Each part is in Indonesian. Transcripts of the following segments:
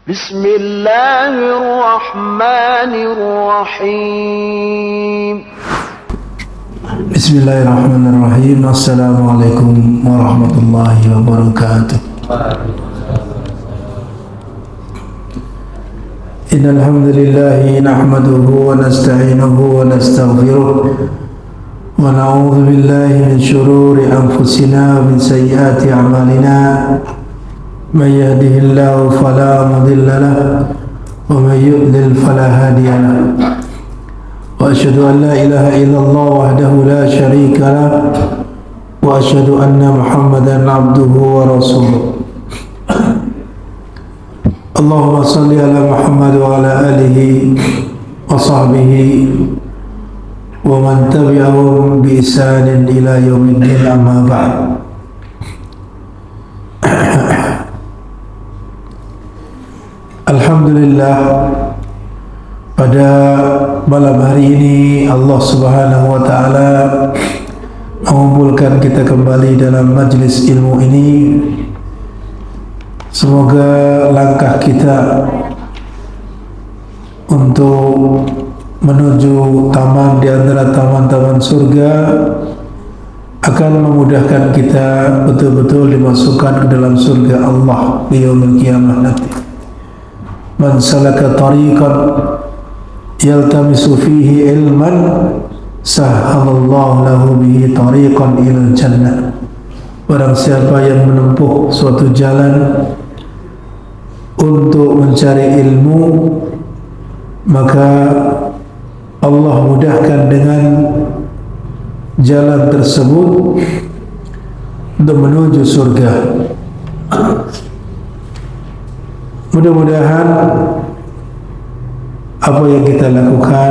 Bismillahirrahmanirrahim. Bismillahirrahmanirrahim. Assalamualaikum warahmatullahi wabarakatuh. Innal hamdalillah nahmaduhu wa nasta'inuhu wa nastaghfiruh wa na'udzu billahi min shururi anfusina wa min sayyiati a'malina. Man yahdihillahu fala mudilla lahu wa man yudlil fala hadiya lahu. Wa asyhadu an la ilaha illallah wahdahu la syarika lahu wa asyhadu anna Muhammadan abduhu wa rasuluh. Allahumma salli ala Muhammad wa ala alihi wa sahbihi wa man tabi'ahum bi ihsanin ila yaumiddin, amma ba'd. Alhamdulillah, pada malam hari ini Allah Subhanahu wa taala mengumpulkan kita kembali dalam majlis ilmu ini. Semoga langkah kita untuk menuju taman di antara taman-taman surga akan memudahkan kita betul-betul dimasukkan ke dalam surga Allah di yaumil qiyamah nanti. Man salaka tariqan yaltamisu fihi ilman sahhalallahu lahu bihi tariqan ilal jannah. Barang siapa yang menempuh suatu jalan untuk mencari ilmu, maka Allah mudahkan dengan jalan tersebut untuk menuju surga. Mudah-mudahan apa yang kita lakukan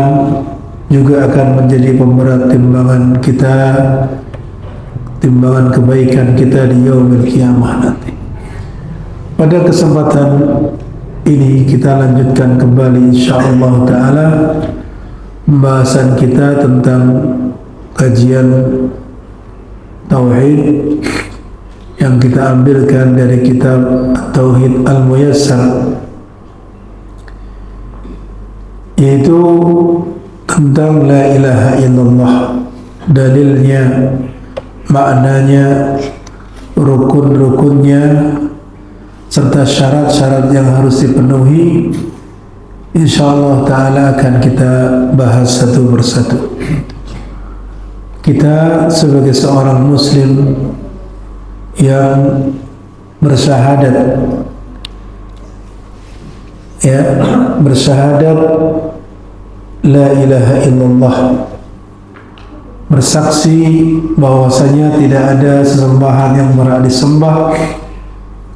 juga akan menjadi pemberat timbangan kita, timbangan kebaikan kita di yaumil qiyamah nanti. Pada kesempatan ini kita lanjutkan kembali insyaallah taala pembahasan kita tentang kajian tauhid yang kita ambilkan dari kitab Tauhid Al-Muyassar, yaitu tentang la ilaha illallah, dalilnya, maknanya, rukun-rukunnya, serta syarat-syarat yang harus dipenuhi. InsyaAllah ta'ala akan kita bahas satu persatu. Kita sebagai seorang muslim yang bersyahadat, bersyahadat la ilaha illallah, bersaksi bahwasanya tidak ada sesembahan yang berhak disembah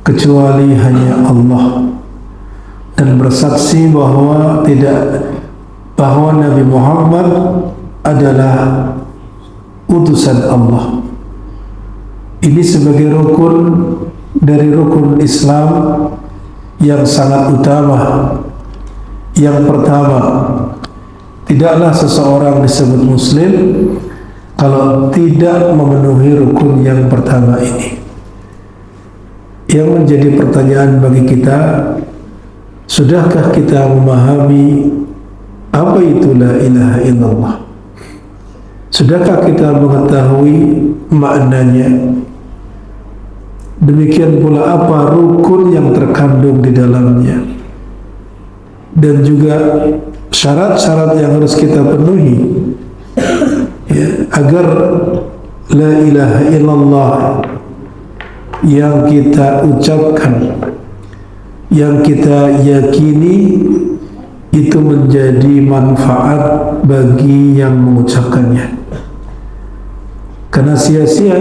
kecuali hanya Allah, dan bersaksi bahwa Nabi Muhammad adalah utusan Allah. Ini sebagai rukun dari rukun Islam yang sangat utama. Yang pertama, tidaklah seseorang disebut muslim kalau tidak memenuhi rukun yang pertama ini. Yang menjadi pertanyaan bagi kita, sudahkah kita memahami apa itu la ilaha illallah? Sudahkah kita mengetahui maknanya? Demikian pula apa rukun yang terkandung di dalamnya, dan juga syarat-syarat yang harus kita penuhi agar la ilaha illallah yang kita ucapkan, yang kita yakini itu menjadi manfaat bagi yang mengucapkannya. Karena sia-sia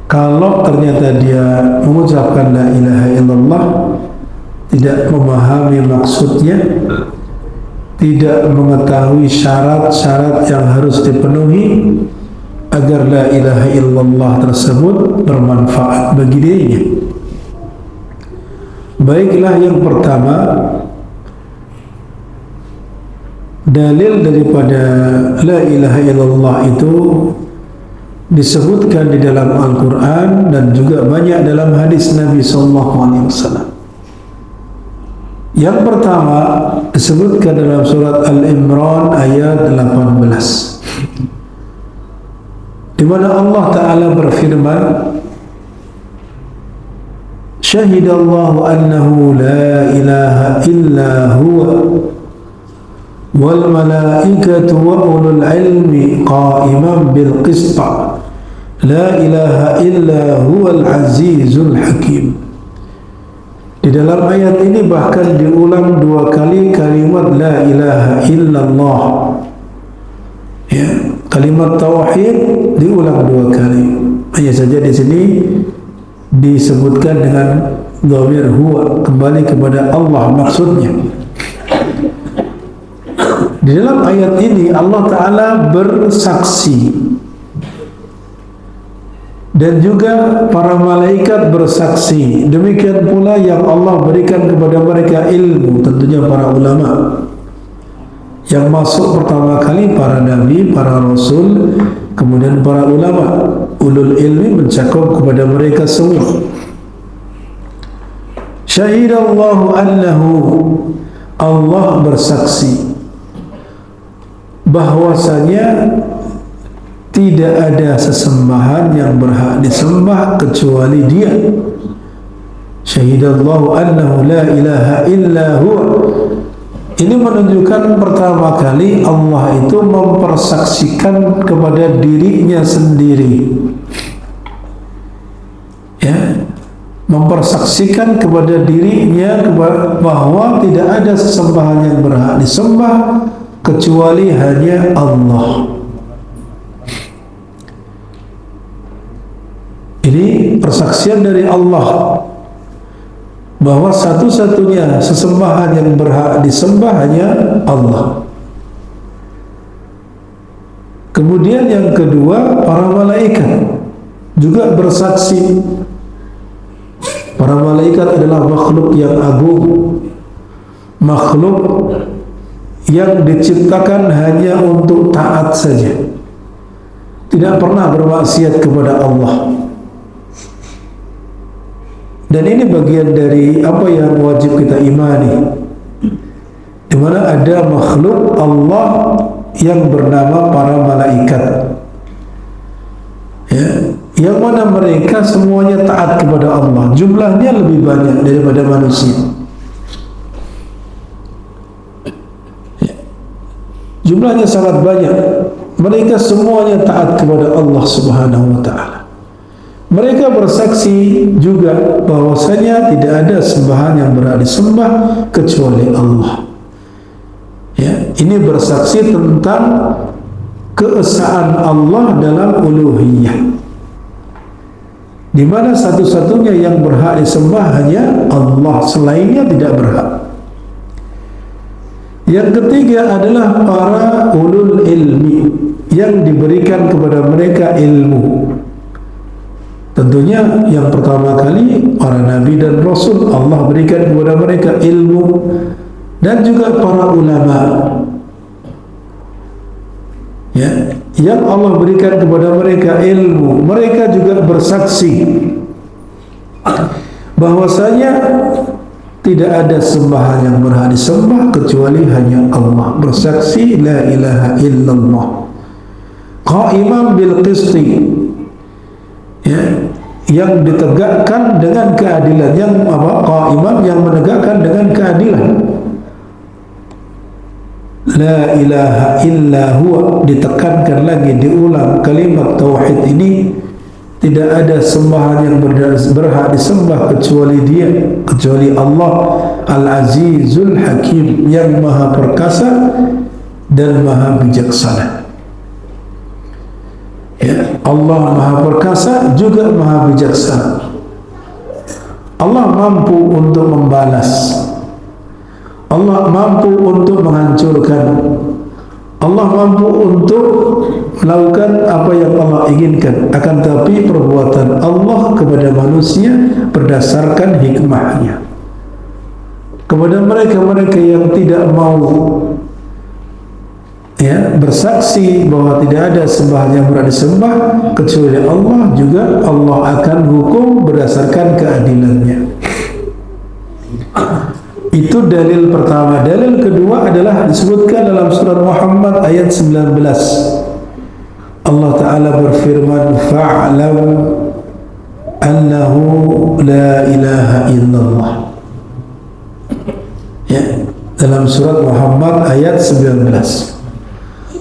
kalau ternyata dia mengucapkan la ilaha illallah, tidak memahami maksudnya, tidak mengetahui syarat-syarat yang harus dipenuhi agar la ilaha illallah tersebut bermanfaat bagi dirinya. Baiklah, yang pertama, dalil daripada la ilaha illallah itu disebutkan di dalam Al-Quran dan juga banyak dalam hadis Nabi SAW. Yang pertama disebutkan dalam surat Al-Imran ayat 18, di mana Allah Ta'ala berfirman, Syahidallahu annahu la ilaha illa huwa wal malaikatu wa ulul ilmi qa'iman bil qista la ilaha illa huwal azizul hakim. Di dalam ayat ini bahkan diulang 2 kali kalimat la ilaha illallah. Ya, kalimat tauhid diulang 2 kali. Hanya saja di sini disebutkan dengan dhamir huwa, kembali kepada Allah maksudnya. Di dalam ayat ini Allah Ta'ala bersaksi, dan juga para malaikat bersaksi. Demikian pula yang Allah berikan kepada mereka ilmu, tentunya para ulama. Yang masuk pertama kali para nabi, para rasul, kemudian para ulama. Ulul ilmi mencakup kepada mereka semua. Syahidallahu annahu, Allah bersaksi bahwasanya tidak ada sesembahan yang berhak disembah kecuali Dia. Syahidallahu annahu la ilaha illa huwa. Ini menunjukkan pertama kali Allah itu mempersaksikan kepada dirinya sendiri, ya, mempersaksikan kepada dirinya bahwa tidak ada sesembahan yang berhak disembah kecuali hanya Allah. Ini persaksian dari Allah bahwa satu-satunya sesembahan yang berhak disembah hanya Allah. Kemudian yang kedua, para malaikat juga bersaksi. Para malaikat adalah makhluk yang agung, makhluk yang diciptakan hanya untuk taat saja, tidak pernah bermaksiat kepada Allah. Dan ini bagian dari apa yang wajib kita imani, di mana ada makhluk Allah yang bernama para malaikat, ya, yang mana mereka semuanya taat kepada Allah. Jumlahnya lebih banyak daripada manusia, ya, jumlahnya sangat banyak. Mereka semuanya taat kepada Allah Subhanahu wa Ta'ala. Mereka bersaksi juga bahwasanya tidak ada sembahan yang berhak disembah kecuali Allah. Ya, ini bersaksi tentang keesaan Allah dalam uluhiyah, di mana satu-satunya yang berhak disembah hanya Allah, selainnya tidak berhak. Yang ketiga adalah para ulul ilmi yang diberikan kepada mereka ilmu. Tentunya yang pertama kali para nabi dan rasul, Allah berikan kepada mereka ilmu, dan juga para ulama, ya, yang Allah berikan kepada mereka ilmu. Mereka juga bersaksi bahwasanya tidak ada sembahan yang berhak disembah kecuali hanya Allah. Bersaksi la ilaha illallah qa'iman bil qisti, ya, yang ditegakkan dengan keadilan, yang apa? Qa'iman, yang menegakkan dengan keadilan. La ilaha illa huwa, ditekankan lagi, diulang kalimat tauhid ini. Tidak ada sembahan yang berhak disembah kecuali Dia, kecuali Allah Al-Azizul Hakim, yang maha perkasa dan maha bijaksana. Ya, Allah maha perkasa juga maha bijaksana. Allah mampu untuk membalas, Allah mampu untuk menghancurkan, Allah mampu untuk melakukan apa yang Allah inginkan. Akan tetapi perbuatan Allah kepada manusia berdasarkan hikmahnya. Kepada mereka-mereka yang tidak mau, ya, bersaksi bahwa tidak ada sembahan yang berhak disembah kecuali Allah, juga Allah akan hukum berdasarkan keadilannya. Itu dalil pertama. Dalil kedua adalah disebutkan dalam surat Muhammad ayat 19. Allah Ta'ala berfirman, fa'lam annahu la ilaha illallah. Ya, dalam surat Muhammad ayat 19.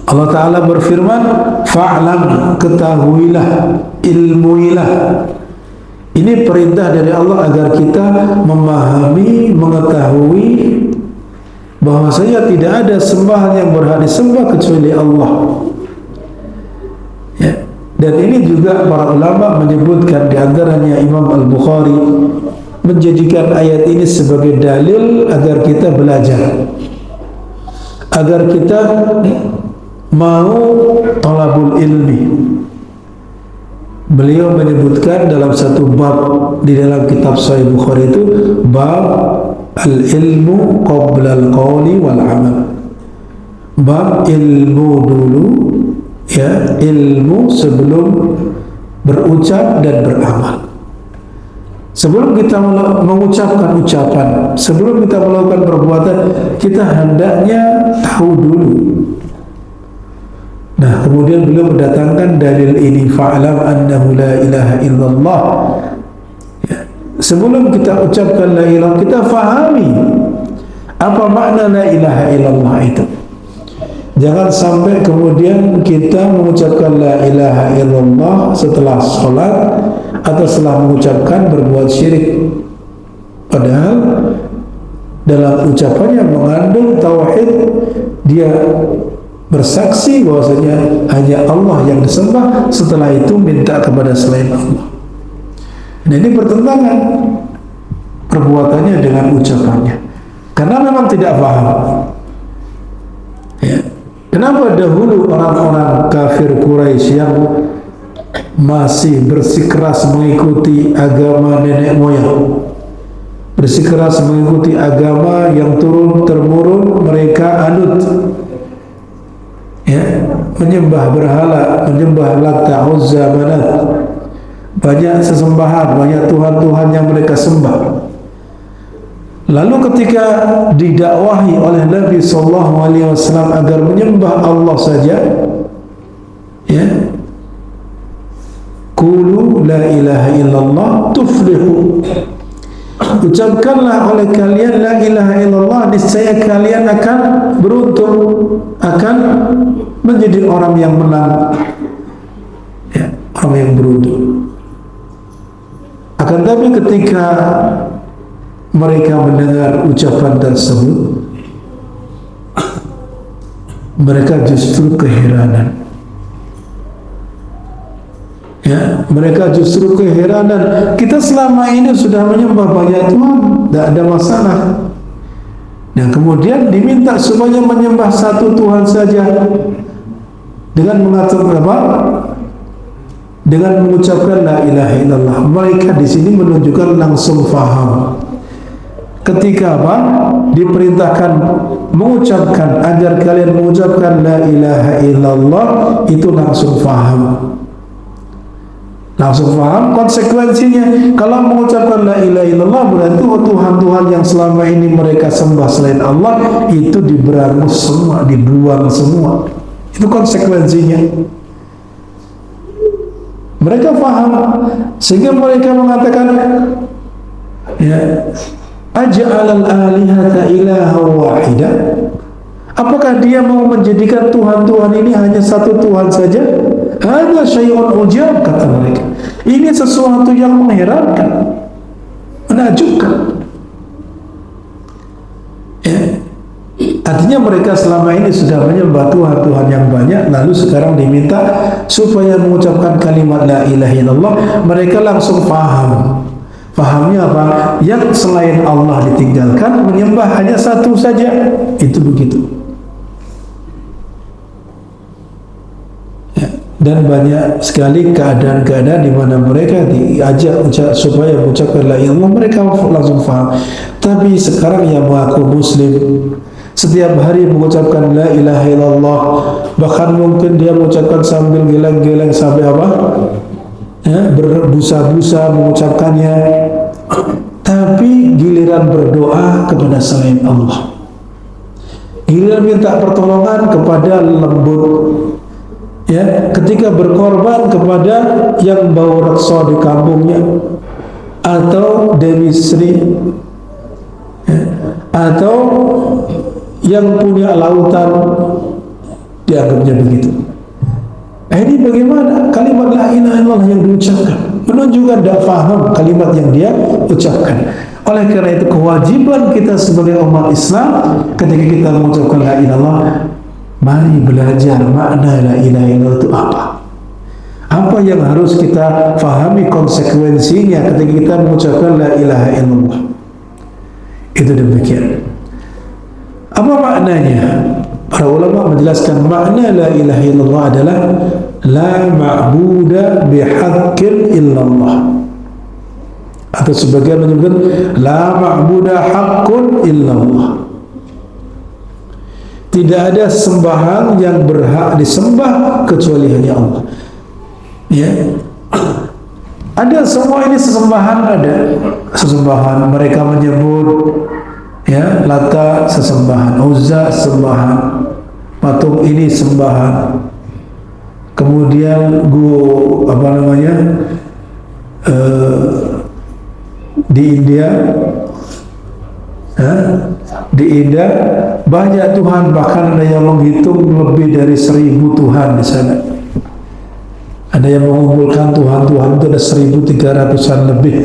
Allah Ta'ala berfirman, fa'lam, ketahuilah, ilmuilah. Ini perintah dari Allah agar kita memahami, mengetahui bahwasanya tidak ada sembahan yang berhak disembah kecuali Allah. Ya. Dan ini juga para ulama menyebutkan, di antaranya Imam Al-Bukhari menjadikan ayat ini sebagai dalil agar kita belajar, agar kita mau talabul ilmi. Beliau menyebutkan dalam satu bab di dalam kitab Sahih Bukhari itu, bab al-ilmu qabla al-qawli wal amal. Bab ilmu dulu, ya, ilmu sebelum berucap dan beramal. Sebelum kita mengucapkan ucapan, sebelum kita melakukan perbuatan, kita hendaknya tahu dulu. Nah, kemudian beliau mendatangkan dalil ini, fa'lam annahu la ilaha illallah. Ya. Sebelum kita ucapkan la ilaha, kita fahami apa makna la ilaha illallah itu. Jangan sampai kemudian kita mengucapkan la ilaha illallah setelah sholat atau setelah mengucapkan berbuat syirik. Padahal dalam ucapannya mengandung tauhid, dia bersaksi bahwasanya hanya Allah yang disembah, setelah itu minta kepada selain Allah. Nah, ini bertentangan perbuatannya dengan ucapannya, karena memang tidak paham. Ya. Kenapa dahulu orang-orang kafir Quraisy yang masih bersikeras mengikuti agama nenek moyang, bersikeras mengikuti agama yang turun-temurun mereka anut, ya, menyembah berhala, menyembah Lata, Uzza, Manat, banyak sesembahan, banyak tuhan-tuhan yang mereka sembah. Lalu ketika didakwahi oleh Nabi SAW agar menyembah Allah saja, ya, qulu la ilaha illallah tuflihu, ucapkanlah oleh kalian la ilaha illallah, niscaya kalian akan beruntung, akan menjadi orang yang menang, ya, orang yang beruntung. Akan tapi ketika mereka mendengar ucapan tersebut, mereka justru keheranan. Ya, mereka justru keheranan. Kita selama ini sudah menyembah banyak Tuhan, tidak ada masalah. Dan kemudian diminta supaya menyembah satu Tuhan saja dengan mengatakan apa? Dengan mengucapkan la ilaha illallah. Mereka di sini menunjukkan langsung faham. Ketika apa? Diperintahkan mengucapkan, agar kalian mengucapkan la ilaha illallah, itu langsung faham. Langsung faham konsekuensinya. Kalau mengucapkan la ilaha illallah, berarti Tuhan-Tuhan yang selama ini mereka sembah selain Allah itu diberangus semua, dibuang semua. Itu konsekuensinya. Mereka faham, sehingga mereka mengatakan, ya, aj'alal alihata ilaha wahida. Apakah dia mau menjadikan Tuhan-Tuhan ini hanya satu Tuhan saja? Hadza syai'un ujab, kata mereka. Ini sesuatu yang mengherankan, menakjubkan. Ya. Artinya mereka selama ini sudah menyembah Tuhan-Tuhan yang banyak, lalu sekarang diminta supaya mengucapkan kalimat la ilaha illallah, mereka langsung paham. Pahamnya apa? Yang selain Allah ditinggalkan, menyembah hanya satu saja. Itu begitu. Ya. Dan banyak sekali keadaan-keadaan di mana mereka diajak supaya mengucapkan la ilaha illallah, mereka langsung paham. Tapi sekarang yang mengaku Muslim, setiap hari mengucapkan la ilaha illallah, bahkan mungkin dia mengucapkan sambil geleng-geleng sampai apa? Ya, berbusa-busa mengucapkannya, Tapi giliran berdoa kepada selain Allah, giliran minta pertolongan kepada lembut, ya, ketika berkorban kepada yang bawa reksa di kampungnya, atau Dewi Sri, ya, atau yang punya lautan, dianggapnya begitu. Ini bagaimana kalimat la ilaha illallah yang diucapkan? Menunjukkan tidak faham kalimat yang dia ucapkan. Oleh karena itu kewajiban kita sebagai umat Islam ketika kita mengucapkan la ilaha illallah, mari belajar makna la ilaha illallah itu apa. Apa yang harus kita fahami konsekuensinya ketika kita mengucapkan la ilaha illallah. Itu demikian. Apa maknanya? Para ulama menjelaskan makna la ilaha illallah adalah la ma'buda bihaqqin illallah, atau sebagian menyebutkan la ma'buda haqqun illallah. Tidak ada sembahan yang berhak disembah kecuali hanya Allah. Ya, ada semua ini sesembahan, ada sesembahan. Mereka menyebut, ya, Lata sesembahan, Uzza sembahan, patung ini sembahan. Kemudian di India, di India banyak Tuhan, bahkan ada yang menghitung lebih dari 1000 Tuhan di sana. Ada yang mengumpulkan Tuhan-Tuhan itu ada 1300-an lebih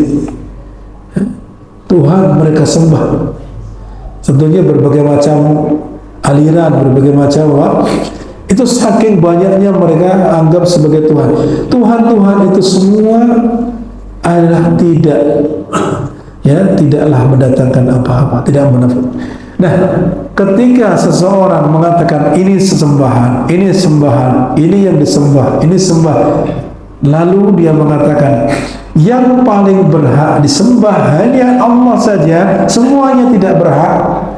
Tuhan mereka sembah. Tentunya berbagai macam aliran, berbagai macam itu saking banyaknya mereka anggap sebagai Tuhan. Tuhan-Tuhan itu semua adalah tidaklah mendatangkan apa-apa, tidak menafsir. Nah, ketika seseorang mengatakan ini sesembahan, ini sembahan, ini yang disembah, ini sembah, lalu dia mengatakan yang paling berhak disembah hanya Allah saja, semuanya tidak berhak.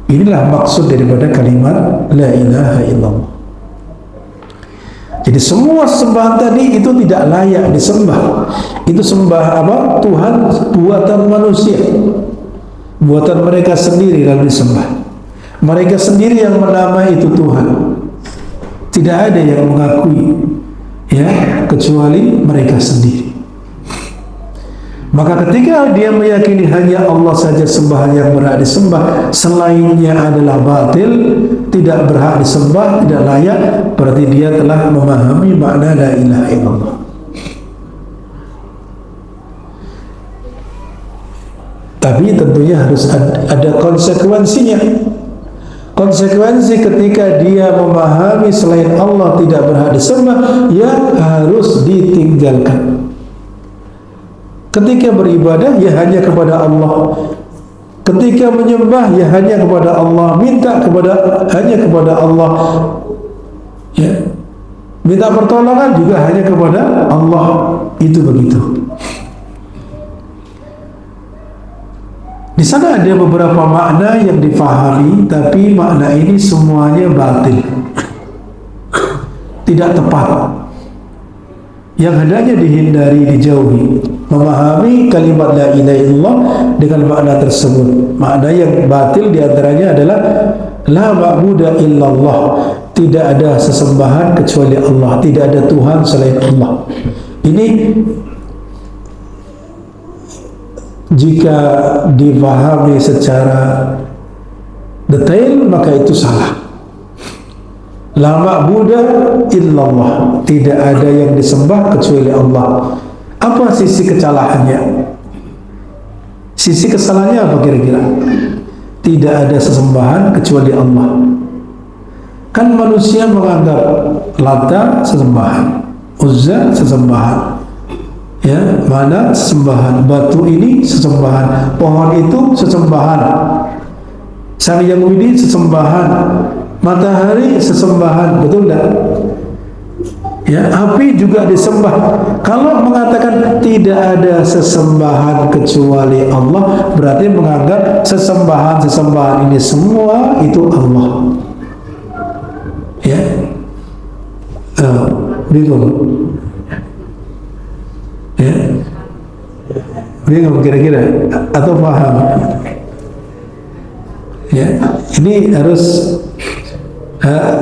Inilah maksud daripada kalimat la ilaha illallah. Jadi semua sembahan tadi itu tidak layak disembah. Itu sembah apa? Tuhan buatan manusia, buatan mereka sendiri lalu disembah. Mereka sendiri yang menamai itu Tuhan. Tidak ada yang mengakui, ya, kecuali mereka sendiri. Maka ketika dia meyakini hanya Allah saja sembahan yang berhak disembah, selainnya adalah batil, tidak berhak disembah, tidak layak, berarti dia telah memahami makna la ilaha illallah. Tapi tentunya harus ada konsekuensinya. Konsekuensi ketika dia memahami selain Allah tidak berhak disembah, yang harus ditinggalkan. Ketika beribadah, ya hanya kepada Allah. Ketika menyembah, ya hanya kepada Allah. Minta hanya kepada Allah. Ya, minta pertolongan juga hanya kepada Allah. Itu begitu. Di sana ada beberapa makna yang difahami, tapi makna ini semuanya batil, tidak tepat. Yang hendaknya dihindari, dijauhi. Memahami kalimat la ilaha illallah dengan makna tersebut. Makna yang batil diantaranya adalah la ma'buda illallah, tidak ada sesembahan kecuali Allah, tidak ada Tuhan selain Allah. Ini jika difahami secara detail maka itu salah. La ma'buda illallah, tidak ada yang disembah kecuali Allah. Apa sisi kesalahannya? Sisi kesalahannya apa kira-kira? Tidak ada sesembahan kecuali Allah. Kan manusia menganggap Lata sesembahan, Uzza sesembahan, ya, mana sesembahan, batu ini sesembahan, pohon itu sesembahan, Sang Hyang Widi sesembahan, matahari sesembahan, betul tidak? Ya, api juga disembah. Kalau mengatakan tidak ada sesembahan kecuali Allah, berarti menganggap sesembahan ini semua itu Allah. Ya, bingung. Ya, Bingung kira-kira atau paham? Ya, ini harus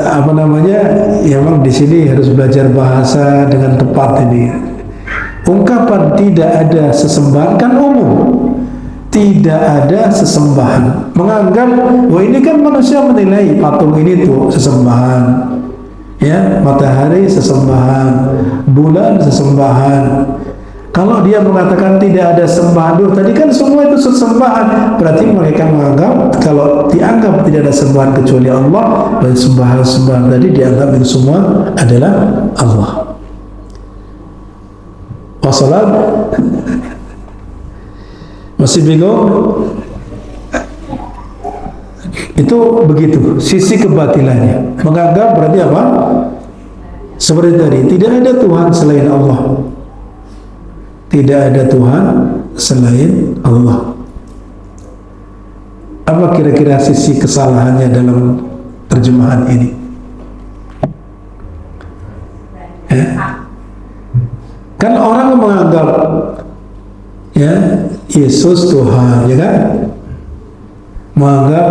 apa namanya? Ya, memang di sini harus belajar bahasa dengan tepat ini. Ungkapan tidak ada sesembahan kan umum. Tidak ada sesembahan. Menganggap, wah ini kan manusia menilai patung ini tuh sesembahan. Ya, matahari sesembahan, bulan sesembahan. Kalau dia mengatakan tidak ada sembahan, tadi kan semua itu sesembahan, berarti mereka menganggap kalau dianggap tidak ada sembahan kecuali Allah, dan sembahan-sembahan tadi dianggap itu semua adalah Allah. Wassalam. Masih bingung? Itu begitu sisi kebatilannya. Menganggap berarti apa? Seperti tadi, tidak ada Tuhan selain Allah. Tidak ada Tuhan selain Allah. Apa kira-kira sisi kesalahannya dalam terjemahan ini? Kan orang menganggap ya Yesus Tuhan, ya kan? Menganggap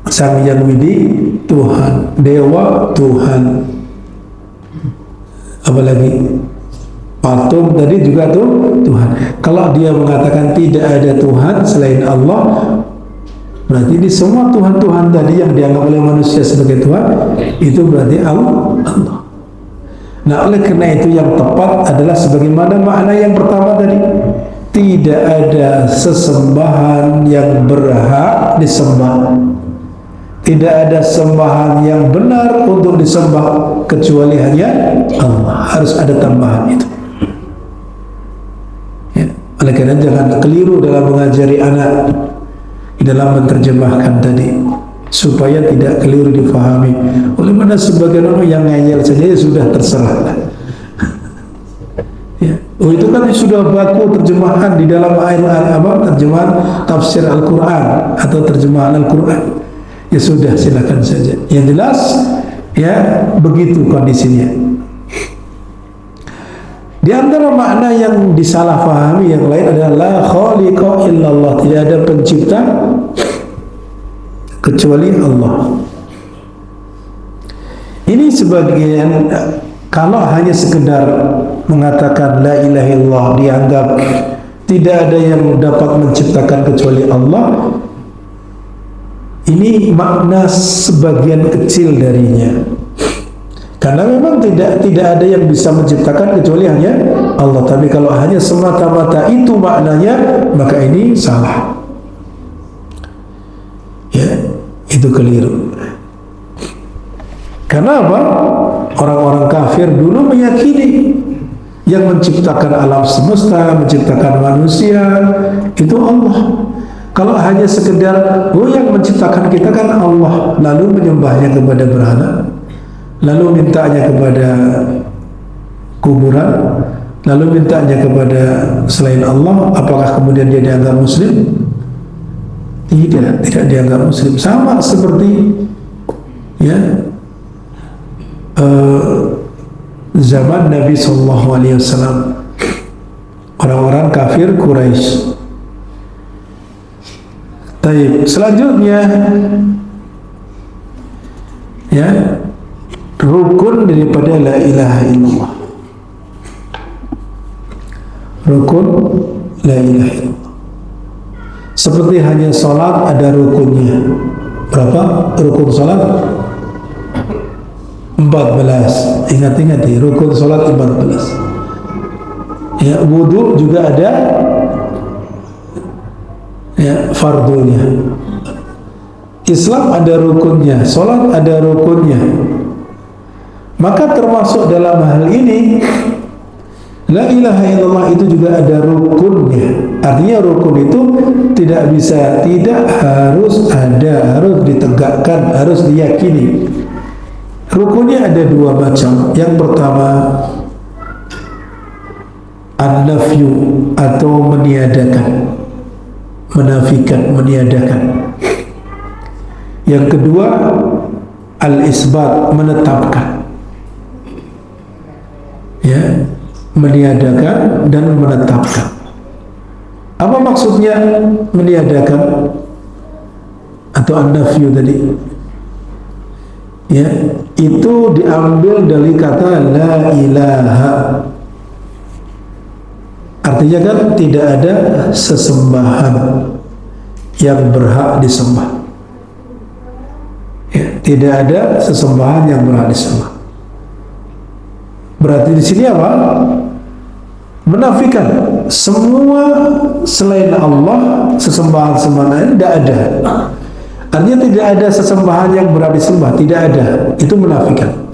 Sang Hyang Widi Tuhan, Dewa Tuhan, apalagi patung tadi juga tuh Tuhan. Kalau dia mengatakan tidak ada Tuhan selain Allah, berarti di semua Tuhan-Tuhan tadi yang dianggap oleh manusia sebagai Tuhan itu berarti Allah. Nah, oleh karena itu yang tepat adalah sebagaimana makna yang pertama tadi. Tidak ada sesembahan yang berhak disembah. Tidak ada sembahan yang benar untuk disembah kecuali hanya Allah. Harus ada tambahan itu. Ya. Oleh karena jangan keliru dalam mengajari anak di dalam menerjemahkan tadi, supaya tidak keliru difahami. Oleh mana sebagian orang yang ngeyel saja sudah terserah. Ya. Oh, itu kan sudah baku terjemahan di dalam terjemahan tafsir Al-Quran atau terjemahan Al-Quran. Ya sudah, silakan saja. Yang jelas ya begitu kondisinya. Di antara makna yang disalahfahami yang lain adalah la khaliqa illallah, tidak ada pencipta kecuali Allah. Ini sebagian kalau hanya sekedar mengatakan la ilaha illallah dianggap tidak ada yang dapat menciptakan kecuali Allah. Ini makna sebagian kecil darinya. Karena memang tidak ada yang bisa menciptakan kecuali hanya Allah. Tapi kalau hanya semata-mata itu maknanya, maka ini salah. Ya, itu keliru. Karena apa? Orang-orang kafir dulu meyakini yang menciptakan alam semesta, menciptakan manusia itu Allah. Kalau hanya sekedar yang menciptakan kita kan Allah, lalu menyembahnya kepada berhala, lalu mintanya kepada kuburan, lalu mintanya kepada selain Allah, apakah kemudian dia dianggap muslim? Tidak dianggap muslim. Sama seperti ya zaman Nabi SAW, orang-orang kafir Quraisy. Baik, selanjutnya ya rukun daripada la ilaha illallah. Rukun la ilaha illallah. Seperti hanya sholat ada rukunnya. Berapa rukun sholat? 14. Ingat-ingat ya, rukun sholat 14. Ya, wudu juga ada ya fardunya. Islam ada rukunnya, sholat ada rukunnya. Maka termasuk dalam hal ini la ilaha illallah itu juga ada rukunnya. Artinya rukun itu tidak bisa, tidak harus ada, harus ditegakkan, harus diyakini. Rukunnya ada dua macam. Yang pertama an-nafyu atau meniadakan, menafikan, meniadakan. Yang kedua al-isbat, menetapkan. Ya, meniadakan dan menetapkan. Apa maksudnya meniadakan atau an-nafyu tadi? Ya, itu diambil dari kata la ilaha. Artinya kan tidak ada sesembahan yang berhak disembah. Ya, tidak ada sesembahan yang berhak disembah. Berarti di sini apa? Menafikan semua selain Allah, sesembahan-sembahan lain tidak ada. Artinya tidak ada sesembahan yang berhak disembah, tidak ada. Itu menafikan.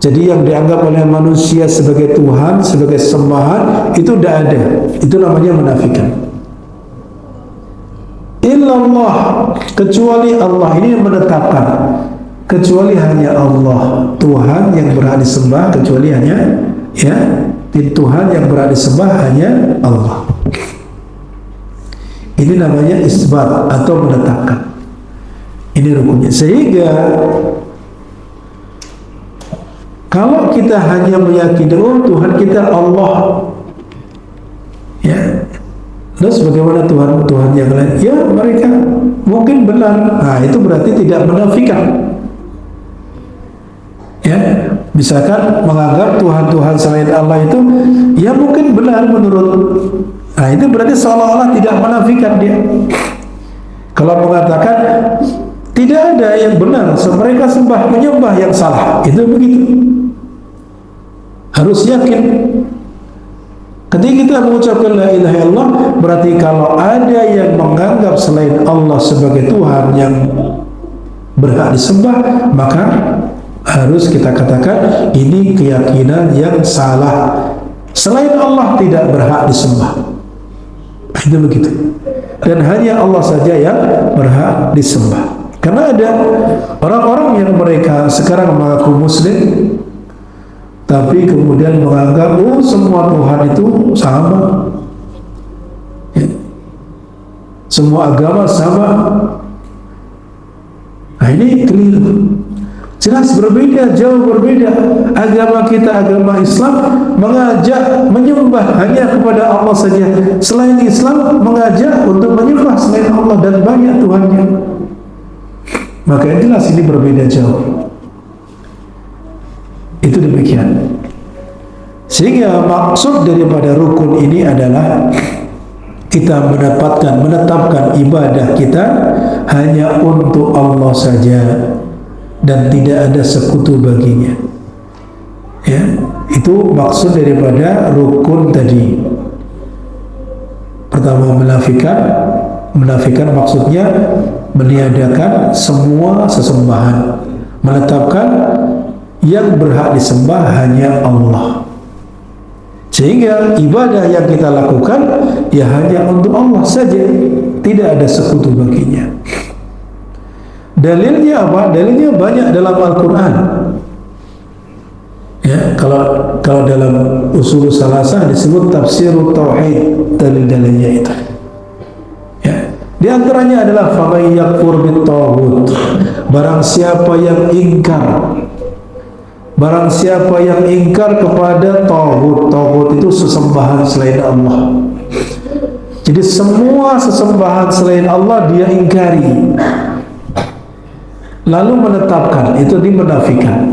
Jadi yang dianggap oleh manusia sebagai Tuhan, sebagai sembahan, itu tidak ada. Itu namanya menafikan. Illallah, kecuali Allah, ini yang menetapkan. Kecuali hanya Allah, Tuhan yang berhak disembah, kecuali hanya Tuhan yang berhak disembah hanya Allah. Ini namanya isbat atau menetapkan. Ini rukunnya. Sehingga kalau kita hanya meyakini Tuhan kita Allah, ya, terus bagaimana Tuhan yang lain? Ya, mereka mungkin benar. Nah, itu berarti tidak menafikan. Ya, misalkan menganggap Tuhan selain Allah itu, ya mungkin benar menurut. Nah, itu berarti seolah-olah tidak menafikan dia. Kalau mengatakan tidak ada yang benar, mereka menyembah yang salah, itu begitu. Harus yakin. Ketika kita mengucapkan la ilaha illallah, berarti kalau ada yang menganggap selain Allah sebagai Tuhan yang berhak disembah, maka harus kita katakan ini keyakinan yang salah. Selain Allah tidak berhak disembah. Itu begitu. Dan hanya Allah saja yang berhak disembah. Karena ada orang-orang yang mereka sekarang mengaku muslim, tapi kemudian menganggap semua Tuhan itu sama, ya. Semua agama sama. Nah, ini keliru. Jelas berbeda, jauh berbeda. Agama kita, agama Islam, mengajak menyembah hanya kepada Allah saja. Selain Islam, mengajak untuk menyembah selain Allah dan banyak Tuhannya. Maka jelas ini berbeda jauh. Itu demikian. Sehingga maksud daripada rukun ini adalah kita menetapkan ibadah kita hanya untuk Allah saja dan tidak ada sekutu baginya. Ya, itu maksud daripada rukun tadi. Pertama, menafikan maksudnya meniadakan semua sesembahan, menetapkan yang berhak disembah hanya Allah. Sehingga ibadah yang kita lakukan ya hanya untuk Allah saja, tidak ada sekutu baginya. Dalilnya apa? Dalilnya banyak dalam Al-Quran. Ya, kalau dalam usul salasah disebut tafsirut tauhid, dalil-dalilnya itu. Ya, di antaranya adalah faman yakfur bit-taghut. Barang siapa yang ingkar kepada taghut. Taghut itu sesembahan selain Allah. Jadi semua sesembahan selain Allah dia ingkari. Lalu menetapkan, itu dimenafikan.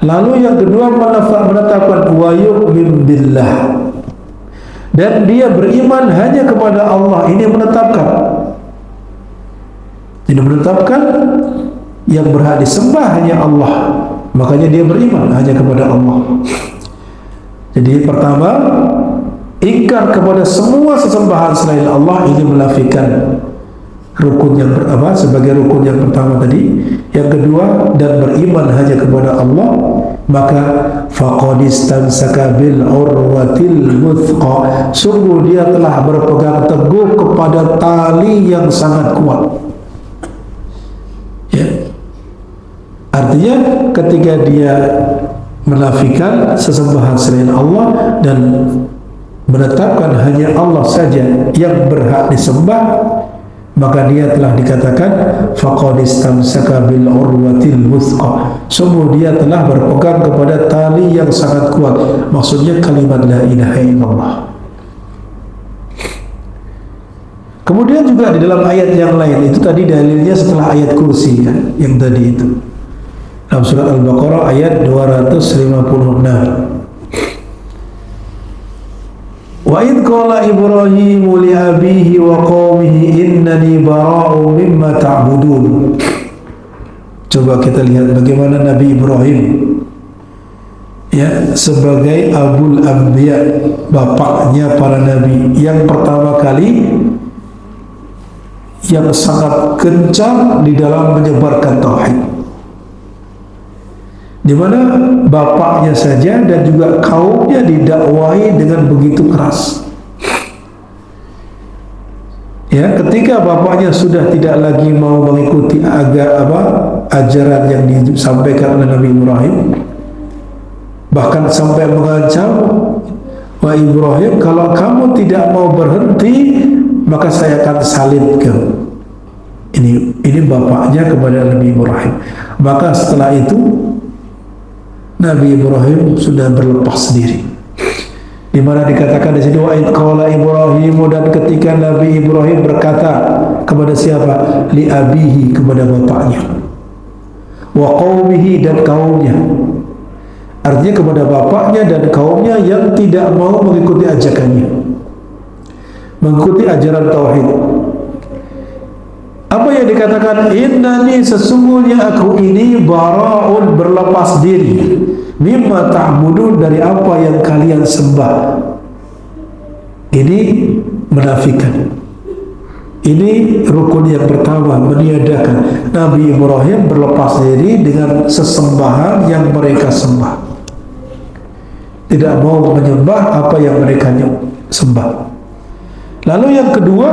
Lalu yang kedua menetapkan wa yu'min billah. Dan dia beriman hanya kepada Allah. Ini menetapkan. Jadi menetapkan yang berhak disembah hanya Allah. Makanya dia beriman hanya kepada Allah. Jadi pertama, ingkar kepada semua sesembahan selain Allah, ini menafikan rukun yang sebagai rukun yang pertama tadi. Yang kedua, dan beriman hanya kepada Allah, maka faqad istamsaka bil urwatil wuthqa, sungguh dia telah berpegang teguh kepada tali yang sangat kuat. Ya, artinya ketika dia menafikan sesembahan selain Allah dan menetapkan hanya Allah saja yang berhak disembah, maka dia telah dikatakan faqad istamsaka bil urwatil wuthqa, sungguh dia telah berpegang kepada tali yang sangat kuat. Maksudnya kalimat la ilaha illallah. Kemudian juga di dalam ayat yang lain, itu tadi dalilnya setelah ayat kursi ya, yang tadi itu. Dalam surat Al-Baqarah ayat 256. Wa idh qala Ibrahimu li abihi wa qaumihi innani bara'u mimma ta'budun. Coba kita lihat bagaimana Nabi Ibrahim ya sebagai Abul Anbiya, bapaknya para nabi, yang pertama kali yang sangat kencang di dalam menyebarkan tauhid, di mana bapaknya saja dan juga kaumnya didakwahi dengan begitu keras. Ya, ketika bapaknya sudah tidak lagi mau mengikuti ajaran yang disampaikan oleh Nabi Ibrahim, bahkan sampai mengancam, "Wahai Ibrahim, kalau kamu tidak mau berhenti, maka saya akan salib kamu." Ini bapaknya kepada Nabi Ibrahim. Maka setelah itu Nabi Ibrahim sudah berlepas diri. Di mana dikatakan di sini wa id qala Ibrahim, dan ketika Nabi Ibrahim berkata kepada siapa? Li abihi, kepada bapaknya. Wa qaumihi, dan kaumnya. Artinya kepada bapaknya dan kaumnya yang tidak mau mengikuti ajakannya, mengikuti ajaran tauhid. Apa yang dikatakan? Innani, sesungguhnya aku ini bara'un, berlepas diri, mimma ta'budun, dari apa yang kalian sembah. Ini menafikan. Ini rukun yang pertama, meniadakan. Nabi Ibrahim berlepas diri dengan sesembahan yang mereka sembah, tidak mau menyembah apa yang mereka sembah. Lalu yang kedua,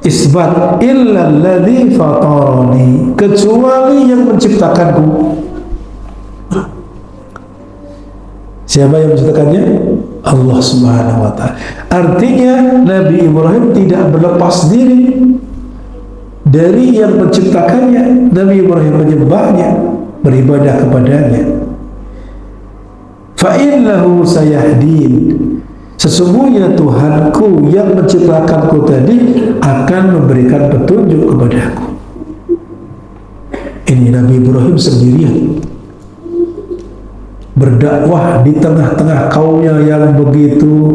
isbat illalladzi fatarani, kecuali yang menciptakanku. Siapa yang menciptakannya? Allah Subhanahu wa ta'ala. Artinya Nabi Ibrahim tidak berlepas diri dari yang menciptakannya. Nabi Ibrahim menyembahnya, beribadah kepadanya. Fa innahu sayahdin, sesungguhnya Tuhanku yang menciptakanku tadi akan memberikan petunjuk kepadaku. Ini Nabi Ibrahim sendirian berdakwah di tengah-tengah kaumnya yang begitu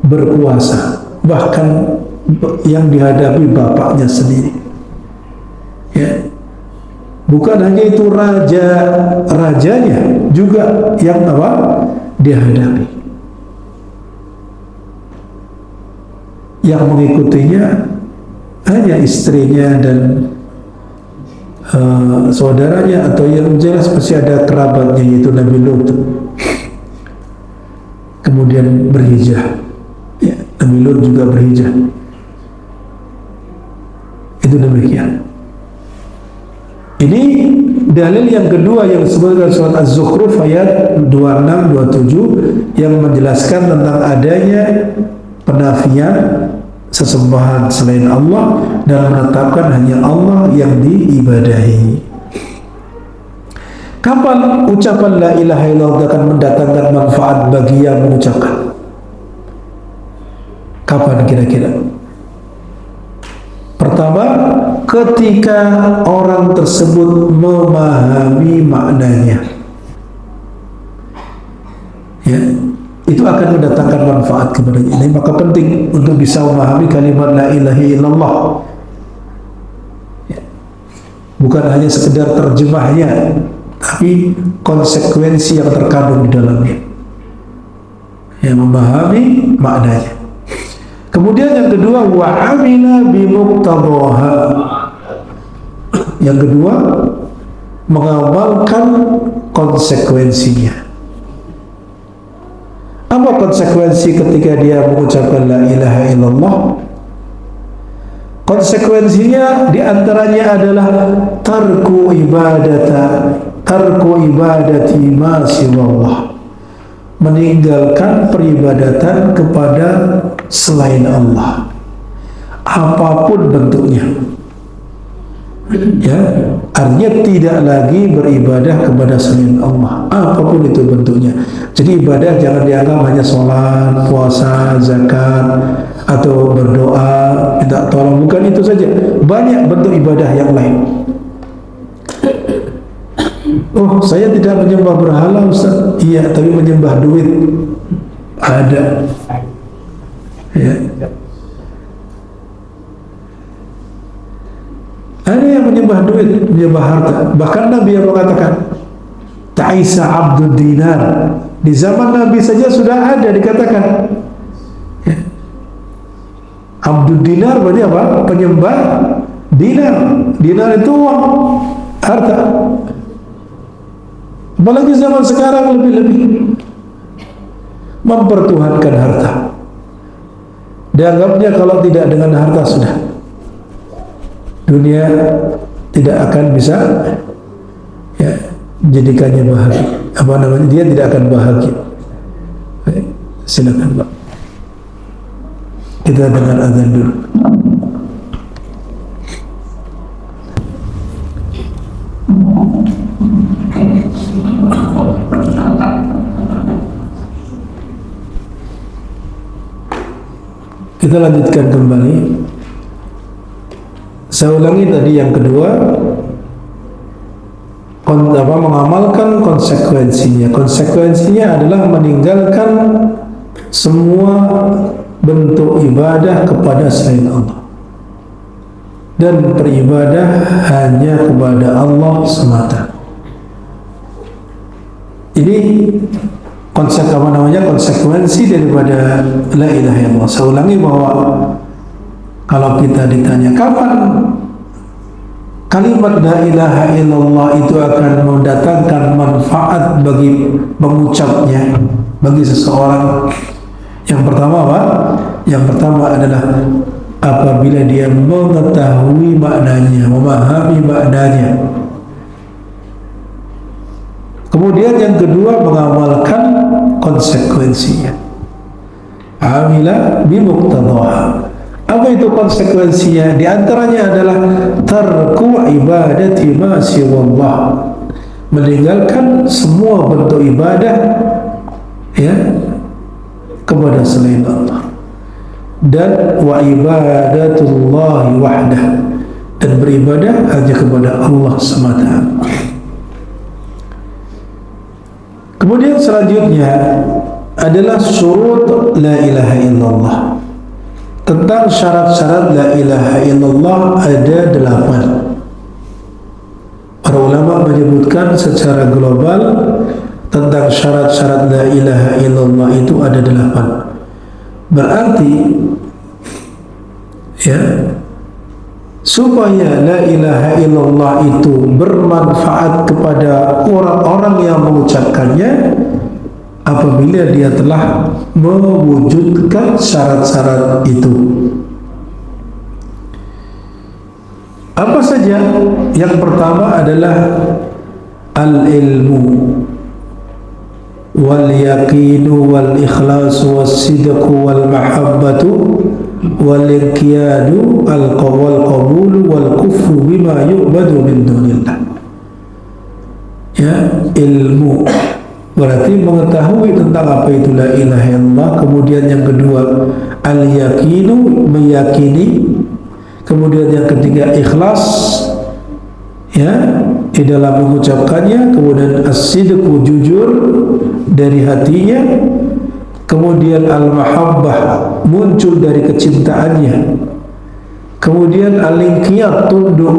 berkuasa, bahkan yang dihadapi bapaknya sendiri. Ya, bukan hanya itu, rajanya juga yang dihadapi. Yang mengikutinya hanya istrinya dan saudaranya, atau yang jelas masih ada kerabatnya, yaitu Nabi Lut. Kemudian berhijrah ya, Nabi Lut juga berhijrah. Itu demikian. Ini dalil yang kedua yang disebutkan surat Az-Zukhruf ayat 26-27 yang menjelaskan tentang adanya penafian sesembahan selain Allah dan menetapkan hanya Allah yang diibadahi. Kapan ucapan la ilaha illallah akan mendatangkan manfaat bagi yang mengucapkan? Kapan kira-kira? Pertama, ketika orang tersebut memahami maknanya, ya, itu akan mendatangkan manfaat kepadanya. Ini maka penting untuk bisa memahami kalimat la ilaha illallah, ya. Bukan hanya sekedar terjemahnya, tapi konsekuensi yang terkandung di dalamnya, ya, memahami maknanya. Kemudian yang kedua, wa amila bi muqtadaha. Yang kedua, mengamalkan konsekuensinya. Apa konsekuensi ketika dia mengucapkan la ilaha illallah? Konsekuensinya diantaranya adalah tarku ibadati ma siwallah, meninggalkan peribadatan kepada selain Allah, apapun bentuknya. Ya, artinya tidak lagi beribadah kepada selain Allah, apapun itu bentuknya. Jadi ibadah jangan dianggap hanya sholat, puasa, zakat, atau berdoa minta tolong. Bukan itu saja, banyak bentuk ibadah yang lain. Oh, saya tidak menyembah berhala, Ustaz. Iya, tapi menyembah duit ada. Ya. Ada yang menyembah duit, menyembah harta. Bahkan Nabi yang mengatakan Ta'isa abdud dinar. Di zaman Nabi saja sudah ada dikatakan ya. Abdud dinar berarti apa? Penyembah dinar. Dinar itu uang, harta. Apalagi zaman sekarang lebih-lebih mempertuhankan harta. Dianggapnya kalau tidak dengan harta sudah dunia tidak akan bisa ya jadikannya bahagia. Apa namanya? Dia tidak akan bahagia. Baik, silakan Pak. Kita dengar azan dulu. Kita lanjutkan kembali. Saya ulangi tadi yang kedua, mengamalkan konsekuensinya. Konsekuensinya adalah meninggalkan semua bentuk ibadah kepada selain Allah dan beribadah hanya kepada Allah semata. Ini konsekuensi daripada la ilaha illallah. Saya ulangi bahwa kalau kita ditanya kapan kalimat la ilaha illallah itu akan mendatangkan manfaat bagi pengucapnya, bagi seseorang, yang pertama apa? Yang pertama adalah apabila dia mengetahui maknanya, memahami maknanya. Kemudian yang kedua, mengamalkan konsekuensinya. Amila bimuqtadaha. Apa itu konsekuensinya? Di antaranya adalah tarku ibadati ma siwallah, meninggalkan semua bentuk ibadah ya kepada selain Allah, dan wa ibadatullahi wahdah, dan beribadah hanya kepada Allah semata. Kemudian selanjutnya adalah syurut la ilaha illallah. Tentang syarat-syarat la ilaha illallah ada 8. Para ulama menyebutkan secara global tentang syarat-syarat la ilaha illallah itu ada 8. Berarti ya, supaya la ilaha illallah itu bermanfaat kepada orang-orang yang mengucapkannya, apabila dia telah mewujudkan syarat-syarat itu. Apa saja? Yang pertama adalah al-ilmu wal yaqinu wal ikhlasu was sidqu wal mahabbatu wal inqiyadu al qabulu wal kufru bima yu'badu min dunillah. Ya, ilmu berarti mengetahui tentang apa itu la ilaha illallah. Kemudian yang kedua al-yaqinu, meyakini. Kemudian yang ketiga ikhlas ya di dalam mengucapkannya. Kemudian as-sidqu, jujur dari hatinya. Kemudian al-mahabbah, muncul dari kecintaannya. Kemudian al-inqiyad, tunduk.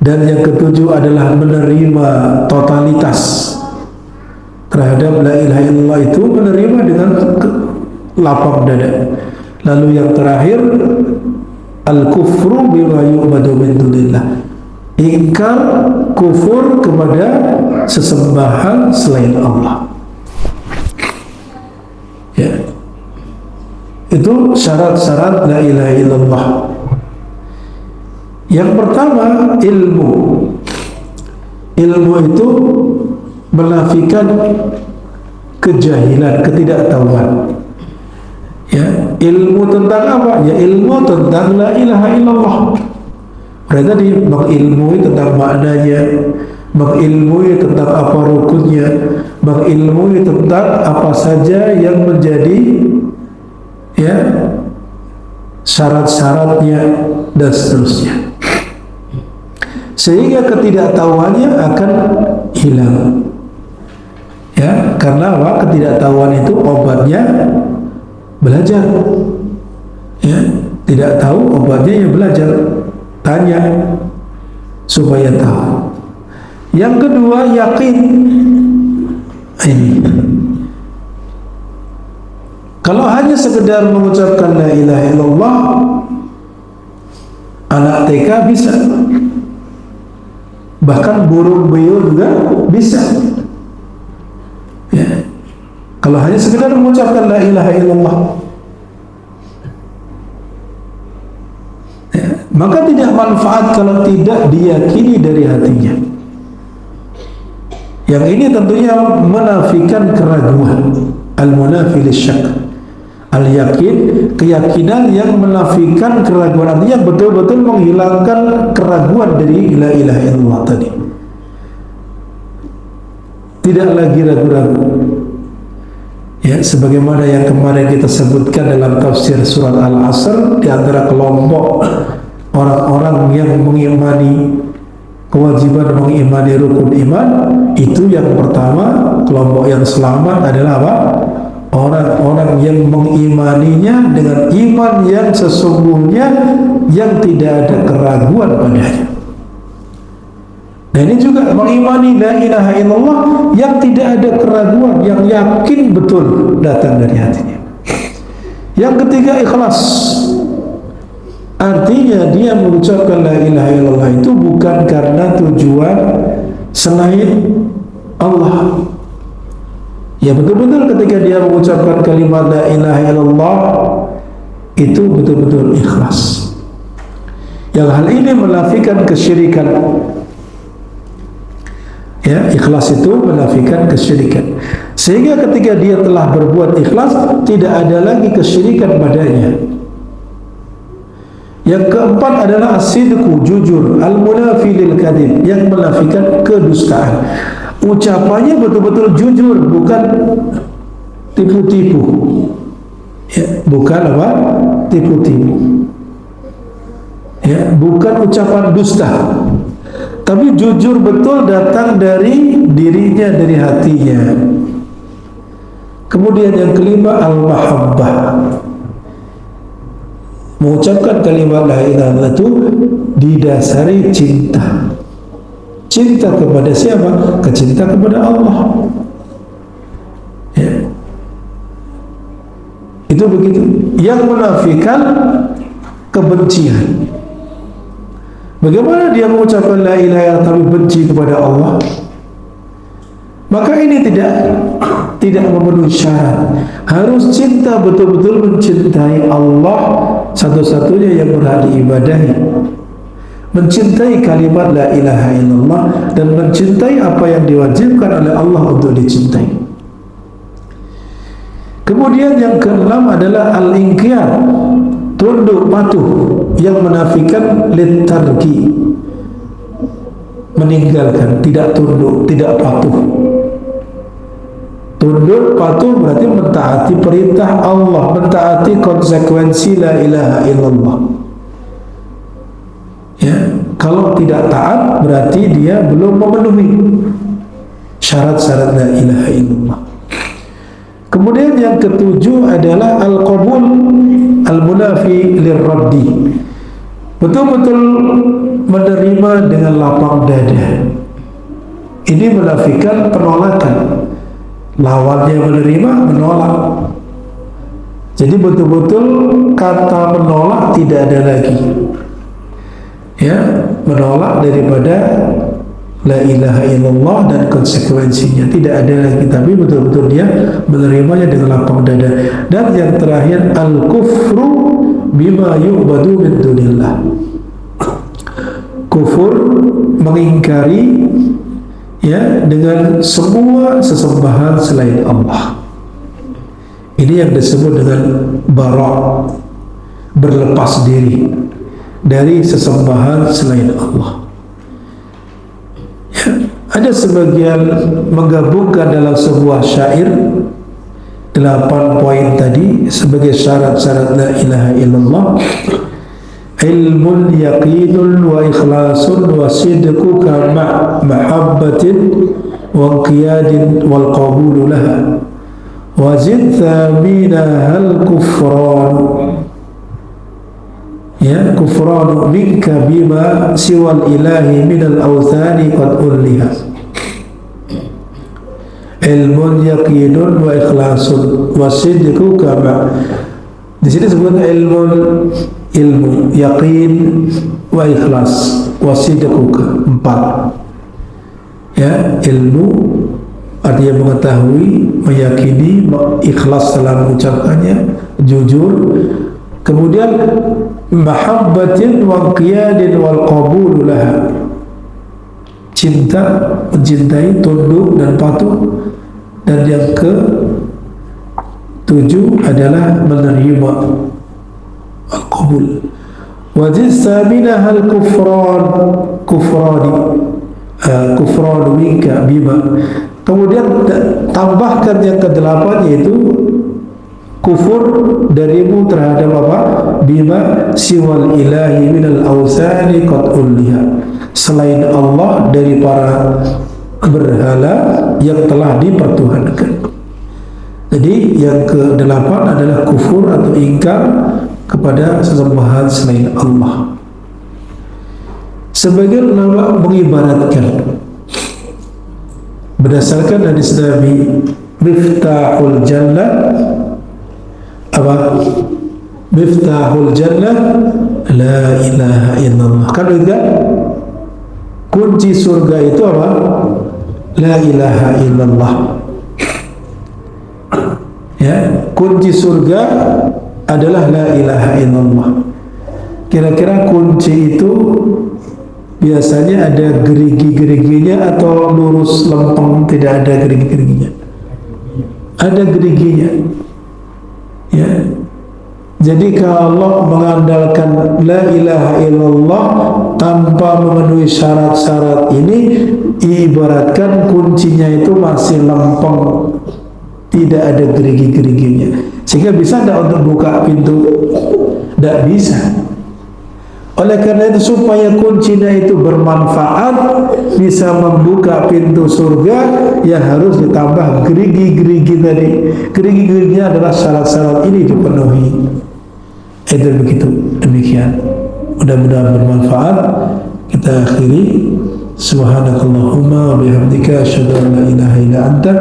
Dan yang ketujuh adalah menerima totalitas terhadap la ilaha illallah itu, menerima dengan lapang dada. Lalu yang terakhir al-kufru bima yu'badu min dunillah, ingkar, kufur kepada sesembahan selain Allah. Ya, itu syarat-syarat la ilaha illallah. Yang pertama ilmu. Ilmu itu menafikan kejahilan, ketidaktahuan. Ya, ilmu tentang apa? Ya, ilmu tentang la ilaha illallah. Berarti tadi mengilmui tentang maknanya, mengilmui tentang apa rukunnya, mengilmui tentang apa saja yang menjadi ya, syarat-syaratnya dan seterusnya, sehingga ketidaktahuannya akan hilang. Ya, karena apa? Ketidaktahuan itu obatnya belajar. Ya, tidak tahu obatnya ya belajar, tanya supaya tahu. Yang kedua, yakin. Ini kalau hanya sekedar mengucapkan la ilaha illallah, anak TK bisa, bahkan burung beo juga bisa. Ya, kalau hanya sekedar mengucapkan la ilaha illallah, ya, maka tidak manfaat kalau tidak diyakini dari hatinya. Yang ini tentunya menafikan keraguan, al-munafi lisyak. Al-yakin, keyakinan yang menafikan keraguan, artinya betul-betul menghilangkan keraguan dari la ilaha illallah tadi. Tidak lagi ragu-ragu. Ya, sebagaimana yang kemarin kita sebutkan dalam tafsir surat Al-Asr, di antara kelompok orang-orang yang mengimani kewajiban mengimani rukun iman, itu yang pertama, kelompok yang selamat adalah apa? Orang-orang yang mengimaninya dengan iman yang sesungguhnya, yang tidak ada keraguan padanya. Nah, ini juga mengimani la ilaha illallah yang tidak ada keraguan, yang yakin betul datang dari hatinya. Yang ketiga, ikhlas. Artinya dia mengucapkan la ilaha illallah itu bukan karena tujuan selain Allah. Ya, betul-betul ketika dia mengucapkan kalimat la ilaha illallah itu betul-betul ikhlas. Yang hal ini menafikan kesyirikan. Ya, ikhlas itu menafikan kesyirikan. Sehingga ketika dia telah berbuat ikhlas, tidak ada lagi kesyirikan padanya. Yang keempat adalah as-sidqu, jujur, al-munafi lil kadhib, yang menafikan kedustaan. Ucapannya betul-betul jujur, bukan tipu-tipu. Ya, bukan apa? Tipu-tipu. Ya, bukan ucapan dusta, tapi jujur betul datang dari dirinya, dari hatinya. Kemudian yang kelima, al-mahabbah. Mengucapkan kalimat la ilaha illallah itu didasari cinta. Cinta kepada siapa? Cinta kepada Allah. Ya. Itu begitu. Yang menafikan kebencian. Bagaimana dia mengucapkan la ilaha illallah tapi benci kepada Allah? Maka ini tidak memenuhi syarat. Harus cinta, betul-betul mencintai Allah satu-satunya yang berhak diibadahi. Mencintai kalimat la ilaha illallah dan mencintai apa yang diwajibkan oleh Allah untuk dicintai. Kemudian yang keenam adalah al-inqiyad, tunduk patuh, yang menafikan litarki, meninggalkan, tidak tunduk, tidak patuh. Tunduk patuh berarti mentaati perintah Allah, mentaati konsekuensi la ilaha illallah. Ya, kalau tidak taat berarti dia belum memenuhi syarat-syarat la ilaha illallah. Kemudian yang ketujuh adalah al-qabul al-munafi lirraddi, betul-betul menerima dengan lapang dada. Ini menafikan penolakan. Lawannya menerima, menolak. Jadi betul-betul kata menolak tidak ada lagi. Ya, menolak daripada la ilaha illallah dan konsekuensinya tidak ada lagi, tapi betul-betul dia menerimanya dengan lapang dada. Dan yang terakhir, al-kufru bima yu'badu min dunillah. Kufur, mengingkari, ya, dengan semua sesembahan selain Allah. Ini yang disebut dengan bara', berlepas diri dari sesembahan selain Allah. Ya, ada sebagian menggabungkan dalam sebuah syair 8 poin tadi sebagai syarat-syarat la ilaha illallah. Ilmun yaqinun wa ikhlasun wa sidquka mahabbatin wa qiyadin wal qabulu laha wa zid thamina hal kufran, ya, kufran minka bima siwal ilahi minal awthani qad ulliha. Ilmun yaqinun wa ikhlasun wa sidquka di sini sebut ilmu yaqin wa ikhlas wa sidquka, 4, ya. Ilmu artinya mengetahui, meyakini, ikhlas dalam mengucapkannya, jujur. Kemudian mahabbatin wa qiyadin wal qabulu laha, cinta, mencintai, tunduk dan patuh. Dan yang ke-7 adalah menerima, al-qabul. Wajib sabina hal kufran minka bima. Kemudian tambahkan yang ke-8, yaitu kufur darimu terhadap apa? Bima siwal ilahi minal awsani qad ulliha, selain Allah dari para berhala yang telah dipertuhankan. Jadi yang ke-8 adalah kufur atau ingkar kepada sesembahan selain Allah. Sebagian ulama mengibaratkan berdasarkan hadis Nabi, miftahul jannah apa? Miftahul jannah la ilaha illallah. Kan enggak? Kunci surga itu apa? La ilaha illallah. Ya, kunci surga adalah la ilaha illallah. Kira-kira kunci itu biasanya ada gerigi-geriginya atau lurus lempeng, tidak ada gerigi-geriginya? Ada geriginya. Ya. Jadi kalau mengandalkan la ilaha illallah tanpa memenuhi syarat-syarat ini, ibaratkan kuncinya itu masih lempeng, tidak ada gerigi-geriginya. Sehingga bisa tidak untuk buka pintu? Tidak bisa. Oleh karena itu, supaya kuncinya itu bermanfaat, bisa membuka pintu surga, ya harus ditambah gerigi-gerigi tadi. Gerigi-geriginya adalah syarat-syarat ini dipenuhi. Itu begitu, demikian. Mudah-mudahan bermanfaat. Kita akhiri. Subhanakallahumma wa bihamdika asyhadu an la ilaha illa anta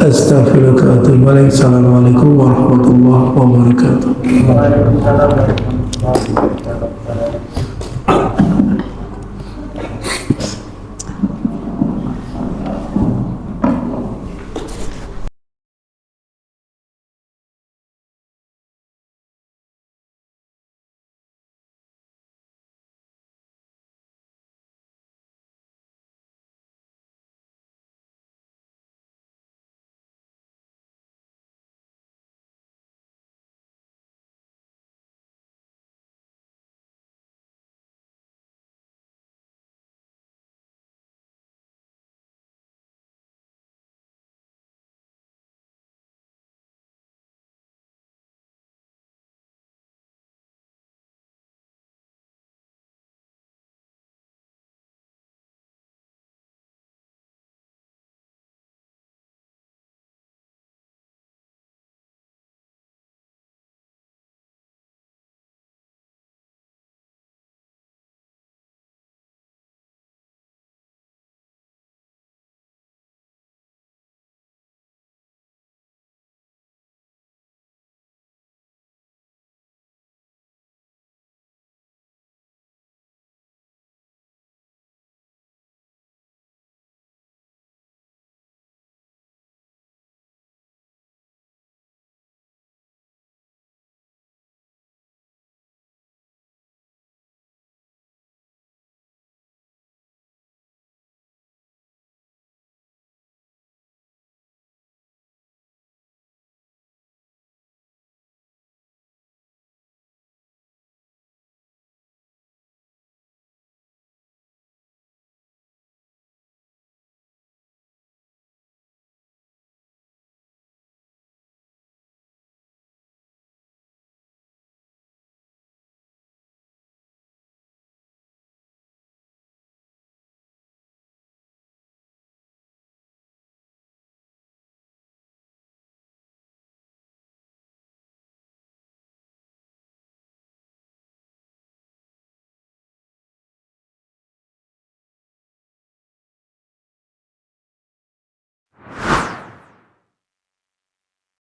astaghfiruka wa atubu ilaik. Assalamualaikum warahmatullahi wabarakatuh.